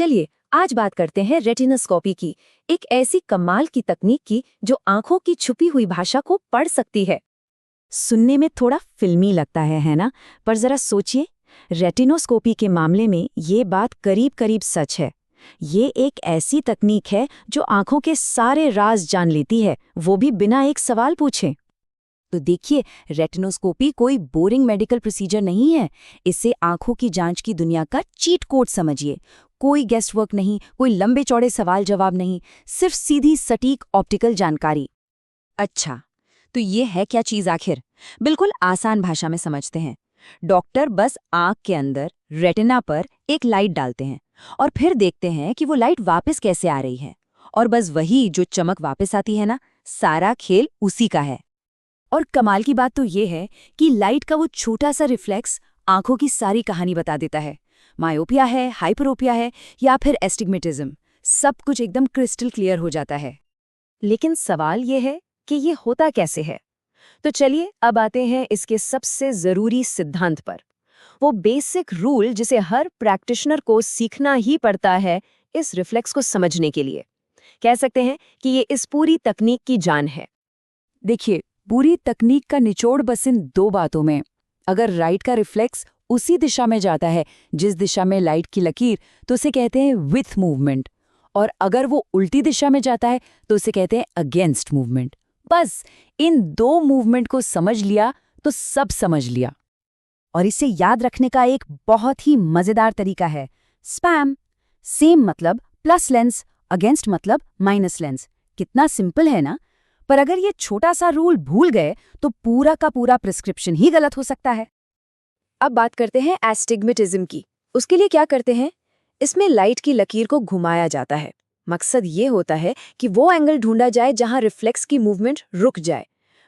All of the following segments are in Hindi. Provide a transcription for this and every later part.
चलिए आज बात करते हैं रेटिनोस्कोपी की, एक ऐसी कमाल की तकनीक की जो आंखों की छुपी हुई भाषा को पढ़ सकती है। सुनने में थोड़ा फिल्मी लगता है ना? पर जरा सोचिए, रेटिनोस्कोपी के मामले में ये बात करीब करीब सच है। ये एक ऐसी तकनीक है जो आंखों के सारे राज जान लेती है, वो भी बिना एक सवाल पूछे। तो देखिए, रेटिनोस्कोपी कोई बोरिंग मेडिकल प्रोसीजर नहीं है। इसे आंखों की जांच की दुनिया का चीट कोड समझिए। कोई गेस्ट वर्क नहीं, कोई लंबे चौड़े सवाल जवाब नहीं, सिर्फ सीधी सटीक ऑप्टिकल जानकारी। अच्छा, तो ये है क्या चीज आखिर? बिल्कुल आसान भाषा में समझते हैं। डॉक्टर बस आंख के अंदर रेटिना पर एक लाइट डालते हैं और फिर देखते हैं कि वो लाइट वापस कैसे आ रही है। और बस वही जो चमक वापस आती है ना, सारा खेल उसी का है। और कमाल की बात तो ये है कि लाइट का वो छोटा सा रिफ्लेक्स आंखों की सारी कहानी बता देता है। मायोपिया है, हाइपरोपिया है या फिर एस्टिग्मेटिज्म, सब कुछ एकदम क्रिस्टल क्लियर हो जाता है। लेकिन सवाल ये है कि ये होता कैसे है। तो चलिए अब आते हैं इसके सबसे जरूरी सिद्धांत पर, वो बेसिक रूल जिसे हर प्रैक्टिशनर को सीखना ही पड़ता है इस रिफ्लेक्स को समझने के लिए। कह सकते हैं कि ये इस पूरी तकनीक की जान है। देखिए, पूरी तकनीक का निचोड़ बस इन दो बातों में। अगर लाइट का रिफ्लेक्स उसी दिशा में जाता है जिस दिशा में लाइट की लकीर, तो उसे कहते हैं विथ मूवमेंट। और अगर वो उल्टी दिशा में जाता है तो उसे कहते हैं अगेंस्ट मूवमेंट। बस इन दो मूवमेंट को समझ लिया तो सब समझ लिया। और इसे याद रखने का एक बहुत ही मजेदार तरीका है स्पैम। सेम मतलब प्लस लेंस, अगेंस्ट मतलब माइनस लेंस। कितना सिंपल है ना? पर अगर ये छोटा सा रूल भूल गए तो पूरा का पूरा प्रिस्क्रिप्शन ही गलत हो सकता है। अब बात करते हैं एस्टिग्मेटिज्म की। उसके लिए क्या करते हैं? इसमें लाइट की लकीर को घुमाया जाता है। मकसद ये होता है कि वो एंगल ढूंढा जाए जहां रिफ्लेक्स की मूवमेंट रुक जाए।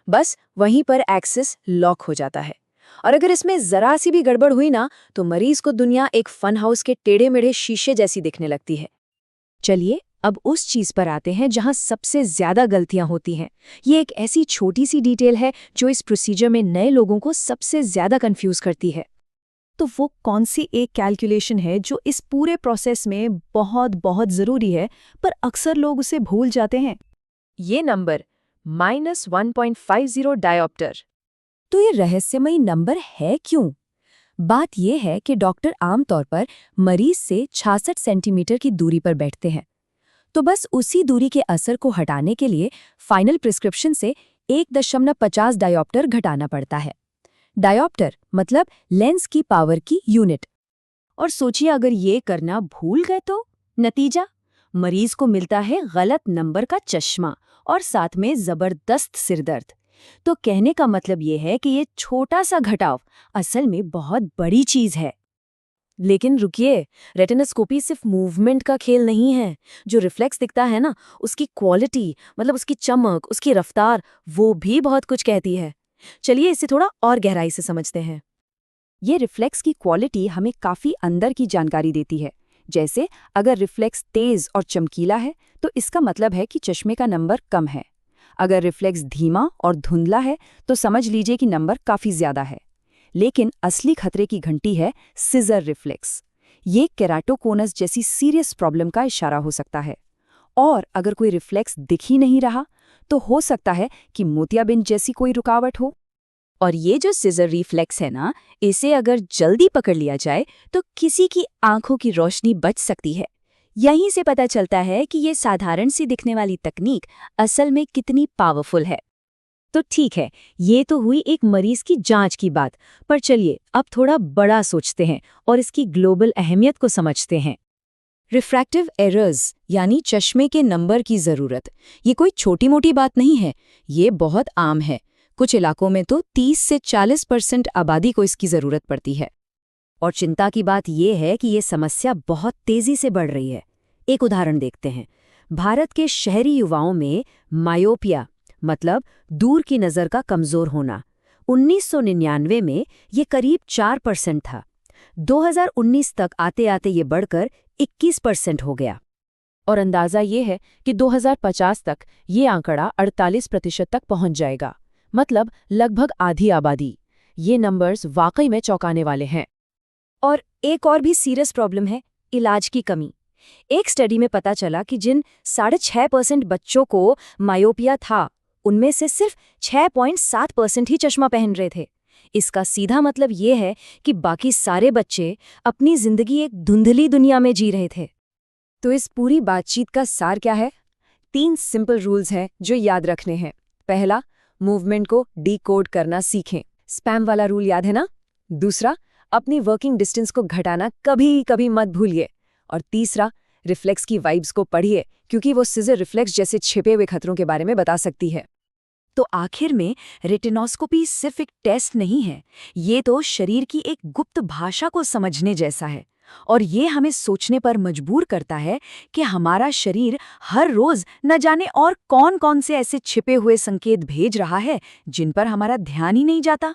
बस वहीं पर एक्सिस लॉक हो जाता है। और अगर इसमें जरा सी भी गड़बड़ हुई ना, तो मरीज को दुनिया एक फन हाउस के टेढ़े मेढ़े शीशे जैसी दिखने लगती है। चलिए अब उस चीज पर आते हैं जहां सबसे ज्यादा गलतियां होती हैं। ये एक ऐसी छोटी सी डिटेल है जो इस प्रोसीजर में नए लोगों को सबसे ज्यादा कंफ्यूज करती है। तो वो कौन सी एक कैलकुलेशन है जो इस पूरे प्रोसेस में बहुत बहुत ज़रूरी है, पर अक्सर लोग उसे भूल जाते हैं? ये नंबर -1.50 डायोप्टर। तो ये रहस्यमयी नंबर है क्यों? बात यह है कि डॉक्टर आमतौर पर मरीज से 66 सेंटीमीटर की दूरी पर बैठते हैं। तो बस उसी दूरी के असर को हटाने के लिए फाइनल प्रिस्क्रिप्शन से 1.50 डायोप्टर घटाना पड़ता है। डायोप्टर मतलब लेंस की पावर की यूनिट। और सोचिए, अगर ये करना भूल गए तो नतीजा मरीज को मिलता है गलत नंबर का चश्मा और साथ में जबरदस्त सिरदर्द। तो कहने का मतलब ये है कि ये छोटा सा घटाव असल में बहुत बड़ी चीज है। लेकिन रुकिए, रेटिनोस्कोपी सिर्फ मूवमेंट का खेल नहीं है। जो रिफ्लेक्स दिखता है ना, उसकी क्वालिटी मतलब उसकी चमक, उसकी रफ्तार, वो भी बहुत कुछ कहती है। चलिए इसे थोड़ा और गहराई से समझते हैं। ये रिफ्लेक्स की क्वालिटी हमें काफी अंदर की जानकारी देती है। जैसे अगर रिफ्लेक्स तेज और चमकीला है तो इसका मतलब है कि चश्मे का नंबर कम है। अगर रिफ्लेक्स धीमा और धुंधला है तो समझ लीजिए कि नंबर काफी ज्यादा है। लेकिन असली खतरे की घंटी है सिजर रिफ्लेक्स। ये केराटोकोनस जैसी सीरियस प्रॉब्लम का इशारा हो सकता है। और अगर कोई रिफ्लेक्स दिख ही नहीं रहा तो हो सकता है कि मोतियाबिंद जैसी कोई रुकावट हो। और ये जो सिजर रिफ्लेक्स है ना, इसे अगर जल्दी पकड़ लिया जाए तो किसी की आंखों की रोशनी बच सकती है। यहीं से पता चलता है कि ये साधारण सी दिखने वाली तकनीक असल में कितनी पावरफुल है। तो ठीक है, ये तो हुई एक मरीज की जांच की बात, पर चलिए अब थोड़ा बड़ा सोचते हैं और इसकी ग्लोबल अहमियत को समझते हैं। रिफ्रैक्टिव एरर्स यानी चश्मे के नंबर की जरूरत, ये कोई छोटी मोटी बात नहीं है। ये बहुत आम है। कुछ इलाकों में तो 30 से 40% आबादी को इसकी जरूरत पड़ती है। और चिंता की बात यह है कि ये समस्या बहुत तेजी से बढ़ रही है। एक उदाहरण देखते हैं। भारत के शहरी युवाओं में मायोपिया मतलब दूर की नज़र का कमज़ोर होना 1999 में ये करीब 4% था। 2019 तक आते आते ये बढ़कर 21% हो गया। और अंदाज़ा ये है कि 2050 तक ये आंकड़ा 48% तक पहुंच जाएगा, मतलब लगभग आधी आबादी। ये नंबर्स वाकई में चौंकाने वाले हैं। और एक और भी सीरियस प्रॉब्लम है, इलाज की कमी। एक स्टडी में पता चला कि जिन 6.5% बच्चों को मायोपिया था, उनमें से सिर्फ 6.7% ही चश्मा पहन रहे थे। इसका सीधा मतलब ये है कि बाकी सारे बच्चे अपनी जिंदगी एक धुंधली दुनिया में जी रहे थे। तो इस पूरी बातचीत का सार क्या है? 3 सिंपल रूल्स हैं जो याद रखने हैं। पहला, मूवमेंट को डिकोड करना सीखें। स्पैम वाला रूल याद है ना? दूसरा, अपनी वर्किंग डिस्टेंस को घटाना कभी कभी मत भूलिए। और तीसरा, रिफ्लेक्स की वाइब्स को पढ़िए, क्योंकि वो सीजर रिफ्लेक्स जैसे छिपे हुए खतरों के बारे में बता सकती है। तो आखिर में रेटिनोस्कोपी सिर्फ एक टेस्ट नहीं है, ये तो शरीर की एक गुप्त भाषा को समझने जैसा है। और ये हमें सोचने पर मजबूर करता है कि हमारा शरीर हर रोज न जाने और कौन कौन से ऐसे छिपे हुए संकेत भेज रहा है जिन पर हमारा ध्यान ही नहीं जाता।